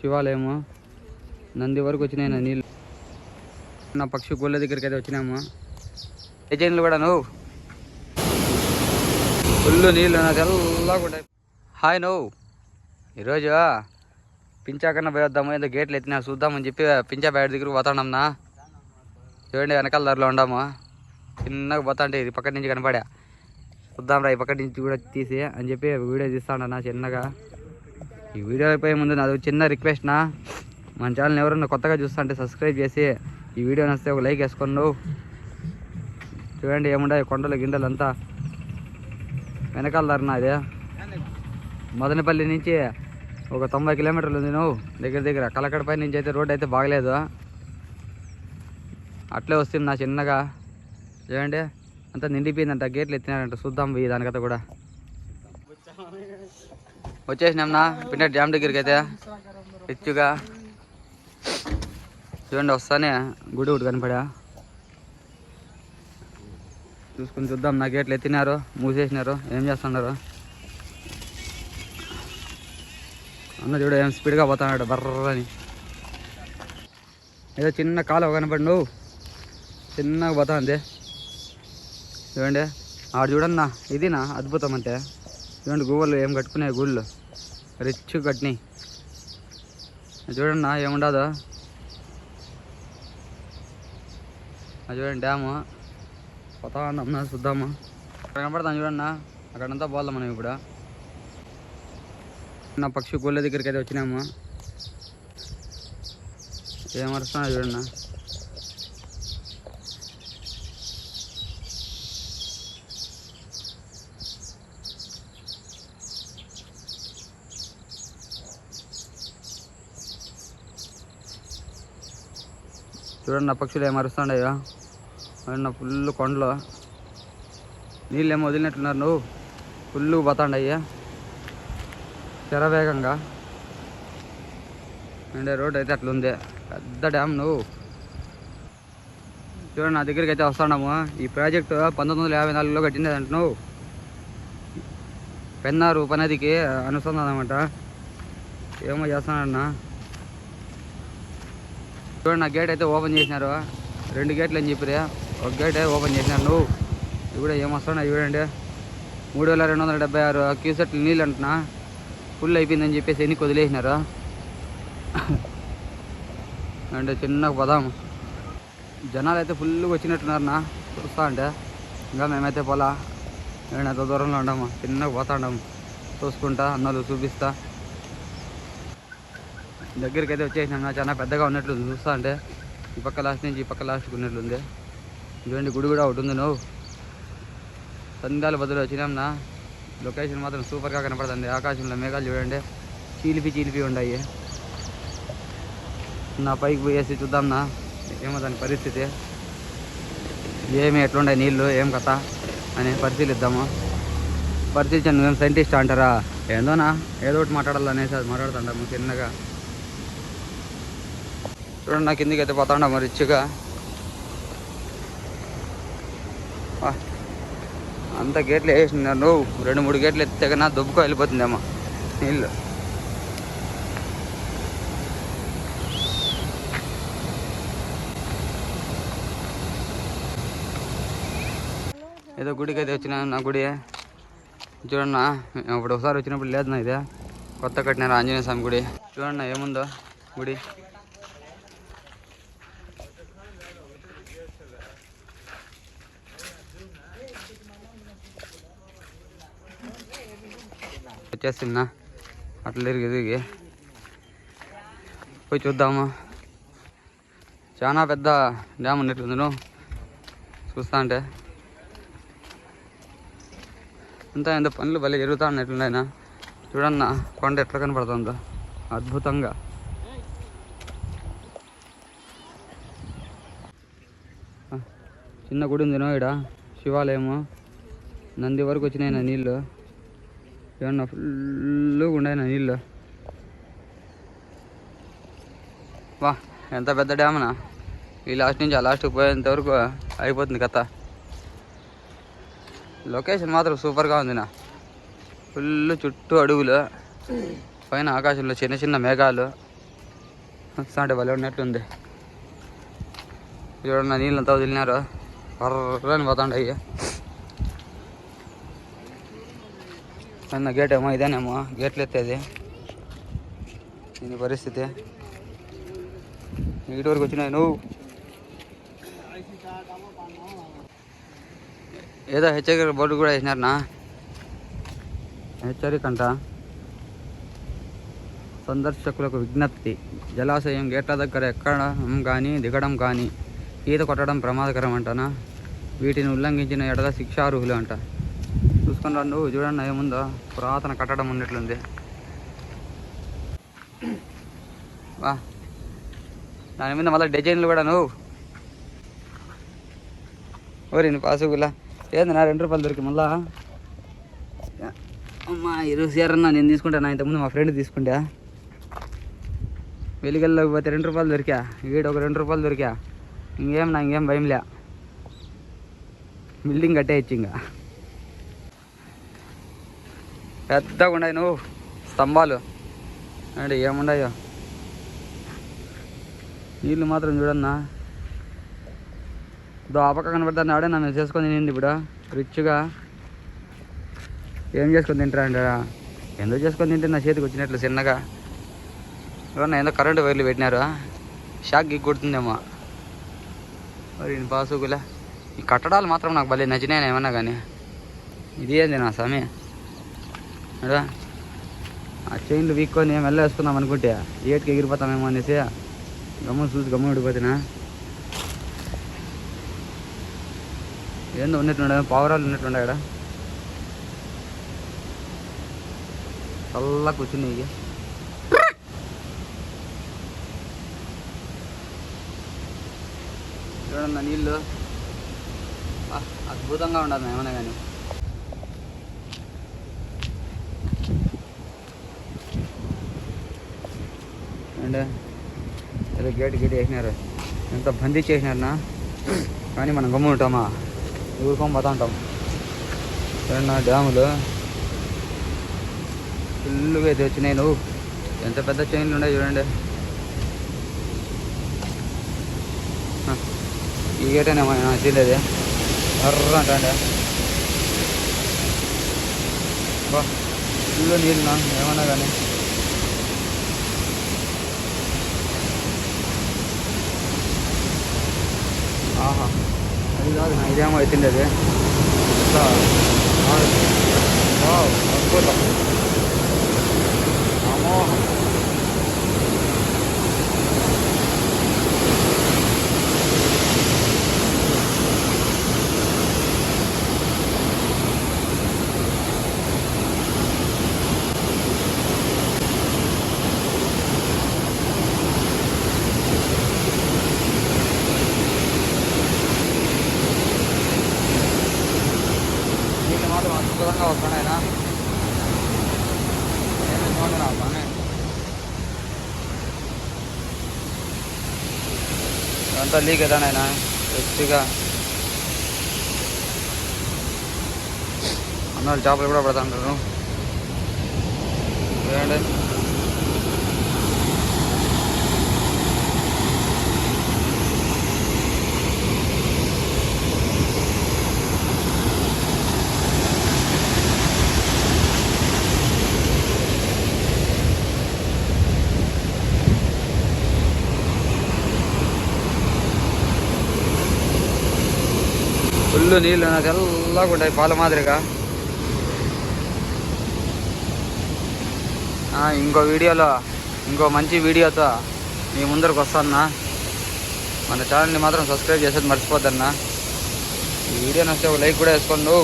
శివాలయము. నంది వరకు వచ్చినాయి నా నీళ్ళు. నా పక్షి గోళ్ళ దగ్గరికి అయితే వచ్చినాము. ఏజెంట్లు కూడా నువ్వు ఫుల్ నీళ్ళు నా తెల్లగా ఉంటాయి. హాయ్ నువ్వు ఈరోజు పించాకన్నా పోయొద్దాము, ఏదో గేట్లు ఎత్తినా చూద్దామని చెప్పి పించా బయట దగ్గరకు పోతాడమ్మా. చూడండి వెనకాల దారిలో ఉండాము. చిన్నగా పోతా అంటే ఇది పక్కన నుంచి కనపడా. చూద్దాం రా ఈ పక్కన నుంచి కూడా తీసి అని చెప్పి వీడియో తీస్తాడన్నా చిన్నగా. ఈ వీడియో అయిపోయే ముందు నాది చిన్న రిక్వెస్ట్ నా, మన ఛానల్ ఎవరన్నా కొత్తగా చూస్తా అంటే సబ్స్క్రైబ్ చేసి ఈ వీడియో నచ్చితే ఒక లైక్ వేసుకోండి. నువ్వు చూడండి ఏముండే కొండలు గిండలు అంతా వెనకాల దారినా. అదే మదనపల్లి నుంచి ఒక 90 కిలోమీటర్లు ఉంది నువ్వు దగ్గర కలకడపై నుంచి అయితే రోడ్ అయితే బాగలేదు. అట్లే వస్తుంది నా చిన్నగా. చూడండి అంతా నిండిపోయిందంట, గేట్లు ఎత్తినారంట. చూద్దాం పోయి దానికైతే కూడా వచ్చేసినాంనా పిండి డ్యామ్ దగ్గరికి అయితే రిచ్చుగా. చూడండి వస్తానే గుడి ఒకటి కనపడా, చూసుకుని చూద్దాం. నా గేట్లు ఎత్తినారు, మూసేసినారు, ఏం చేస్తున్నారు అన్న. చూడ ఏం స్పీడ్గా పోతున్నాడు బర్రని. ఏదో చిన్న కాలువ కనపడి నువ్వు చిన్నగా పోతా అంతే. చూడండి ఆడ చూడన్నా, ఇదినా అద్భుతం అంటే. చూడండి గువ్వలు ఏం కట్టుకున్నాయి, గుళ్ళు రిచ్ కట్టినాయి. చూడన్నా ఏముండదు. అది చూడండి డ్యాము పోతా ఉన్నాం. చూద్దాము అక్కడ కనపడతాను చూడన్నా, అక్కడంతా పోదాం మనం ఇప్పుడు. నా పక్షి గోళ్ళ దగ్గరికి అయితే వచ్చినాము. ఏమరుస్తున్నా చూడన్నా. చూడండి నా పక్షులు ఏమరుస్తున్నాయో. నా ఫుల్ కొండలు నీళ్ళు ఏమో వదిలినట్టున్నారు. నువ్వు ఫుల్ పోతాండయ్యా శరవేగంగా. అండ్ రోడ్ అయితే అట్లుంది, పెద్ద డ్యామ్. నువ్వు చూడండి నా దగ్గరికి అయితే వస్తున్నాము. ఈ ప్రాజెక్టు 1954లో కట్టినదంట. నువ్వు పెన్నారు ఉపనదికి అనుసంధానం అనమాట. ఏమో చేస్తున్నాడన్నా. చూడండి నా గేట్ అయితే ఓపెన్ చేసినారు. 2 గేట్లు అని చెప్పిరే, ఒక గేట్ అయితే ఓపెన్ చేసినారు. నువ్వు ఇవి కూడా ఏమొస్తున్నాయి చూడండి. 3276 క్యూసెట్లు నీళ్ళు అంటున్నా. ఫుల్ అయిపోయిందని చెప్పేసి ఎన్ని వదిలేసినారు. అంటే చిన్నగా పోదాము. జనాలు అయితే ఫుల్గా వచ్చినట్టున్నారన్నా చూస్తా అంటే. ఇంకా మేమైతే పోలా, నేను ఎంత దూరంలో ఉండము, చిన్నగా పోతా ఉండము చూసుకుంటా, అన్నలు చూపిస్తా. దగ్గరికి అయితే వచ్చేసినా, చాలా పెద్దగా ఉన్నట్లుంది చూస్తా అంటే. ఈ పక్క లాస్ట్ నుంచి ఈ పక్క లాస్ట్కి ఉన్నట్లుంది. చూడండి గుడి కూడా ఒకటి ఉంది. నువ్వు సంధ్యాల బదులు వచ్చినాంనా. లొకేషన్ మాత్రం సూపర్గా కనపడుతుంది. ఆకాశంలో మేఘాలు చూడండి చీలిపి ఉన్నాయి. నా పైకి పోయేసి చూద్దాంనా ఏమో దాని పరిస్థితి ఏమి, ఎట్లుండే నీళ్ళు, ఏం కథ అని పరిశీలిద్దాము. పరిశీలించాను. మేము సైంటిస్ట్ అంటారా, ఏందోనా ఏదో ఒకటి మాట్లాడాలనేసి అది మాట్లాడుతుంటాము చిన్నగా. చూడండి నా కిందికి అయితే పోతాండాము రిచ్గా. అంత గేట్లు వేసినారు. నువ్వు 2-3 గేట్లు ఎత్తే కన్నా దుబ్బుకో వెళ్ళిపోతుందేమో నీళ్ళు. ఏదో గుడికి అయితే వచ్చినా. నా గుడి చూడన్నా, ఇప్పుడు ఒకసారి వచ్చినప్పుడు లేదు నా ఇదే కొత్త కట్టినారు ఆంజనేయ స్వామి గుడి. చూడన్నా ఏముందో గుడి. వచ్చేస్తున్నా అట్లా తిరిగి పోయి చూద్దాము. చాలా పెద్ద డ్యామ్ ఉన్నట్లుంది. నువ్వు చూస్తా అంటే అంతా ఎంత పనులు భలే జరుగుతూ ఉన్నట్లున్నాయినా. చూడన్నా కొండ ఎట్లా కనపడుతుందో అద్భుతంగా. చిన్న గుడి ఉంది ఇక్కడ, శివాలయము. నంది వరకు వచ్చినాయి నా నీళ్ళు. ఏమన్నా ఫుల్గా ఉన్నాయి నా నీళ్ళు. వా ఎంత పెద్ద డ్యామ్నా. ఈ లాస్ట్ నుంచి ఆ లాస్ట్కి పోయేంత వరకు అయిపోతుంది కథ. లొకేషన్ మాత్రం సూపర్గా ఉంది నా. ఫుల్ చుట్టూ అడుగులు, పైన ఆకాశంలో చిన్న చిన్న మేఘాలు, వస్తుంటే భలే ఉన్నట్లుంది. చూడండి నీళ్ళంతా వదిలినారు, వర్రని పోతాండయ్యి. అన్న గేట్ ఏమో ఇదేనేమో, గేట్లు ఎత్తేది దీని పరిస్థితి. ఇటు వరకు వచ్చినాయి నువ్వు. ఏదో హెచ్చరిక బోర్డు కూడా వేసినారనా, హెచ్చరికంట. సందర్శకులకు విజ్ఞప్తి, జలాశయం గేట్ల దగ్గర ఎక్కడం కానీ దిగడం కానీ ఈత కొట్టడం ప్రమాదకరం అంటనా. వీటిని ఉల్లంఘించిన ఎడల శిక్షార్హులు అంట. చూసుకొని రండు, చూడండి ఏముందో, పురాతన కట్టడం ఉన్నట్లుంది. వా దాని మీద మళ్ళీ డిజైన్లు కూడా నువ్వు ఓరి పాసుగులా ఏంది నా 2 రూపాయలు దొరికి మళ్ళా. అమ్మా ఈరోజు సేరన్నా నేను తీసుకుంటా, ఇంతకుముందు మా ఫ్రెండ్ తీసుకుంటా. వెలిగల్లోకి 2 రూపాయలు దొరికా, వీడు ఒక 2 రూపాయలు దొరికా. ఇంకేం భయంలే, బిల్డింగ్ కట్టేయచ్చు. ఇంకా పెద్దగా ఉన్నాయి నువ్వు స్తంభాలు అంటే ఏముండాయో. నీళ్ళు మాత్రం చూడన్నా, ఆ పక్క కనబడతాను. ఆడే నన్ను చేసుకొని తినింది ఇప్పుడు రిచ్గా. ఏం చేసుకొని తింటారా అంటే, ఎందుకు చేసుకొని తింటే నా చేతికి వచ్చినట్లు చిన్నగా. ఎవరన్నా ఏదో కరెంటు వైర్లు పెట్టినారు, షాక్ గిక్ కొడుతుందేమో. మరి పాసుగులా ఈ కట్టడాలు మాత్రం నాకు భలే నచ్చినాయి ఏమన్నా కానీ. ఇది ఏంది నా సమయం అదా, ఆ చైన్లు వీక్కొని మెల్ల వేసుకుందాం అనుకుంటే ఏటికి ఎగిరిపోతామేమో అనేసి గమ్మును చూసి గమ్మును ఉడిపోతున్నా. ఏందో ఉన్నట్టుండే, పావురాలు ఉన్నట్టుండే ఇక్కడ. చల్లగా కూర్చుని చూడన్నా నీళ్ళు అద్భుతంగా ఉండదు ఏమన్నా కానీ. అండ్ ఏదో గేట్ వేసినారు, ఎంత బందీ చేసినారనా. కానీ మనం గమ్ము ఉంటామా, ఊరుకొని పోతా ఉంటాం. చూడండి డ్యాములు ఫుల్గా అయితే వచ్చినాయి. నువ్వు ఎంత పెద్ద చైన్లు ఉన్నాయి చూడండి. ఈ గేటేనేమో తెలియదు, ఎర్ర అంటే బా ఫుల్ నీళ్ళు ఏమన్నా కానీ. ఆహా అది కాదు నా, ఇదేమో అవుతుంది అది. అద్భుతం అమోహం. మాత్రం అద్భుతంగా వస్తున్నాయినా. అంతా లీక్ అవుతానైనా ఫ్రెష్గా. అందరూ చేపలు కూడా పడుతుంటారు చూడండి. ఫుల్ నీళ్ళు తెల్లగా ఉంటాయి పాల మాదిరిగా. ఇంకో వీడియోలో ఇంకో మంచి వీడియోతో మీ ముందరకు వస్తానన్నా. మన ఛానల్ని మాత్రం సబ్స్క్రైబ్ చేసేది మర్చిపోద్దన్నా. ఈ వీడియో నచ్చితే ఒక లైక్ కూడా వేసుకోండి.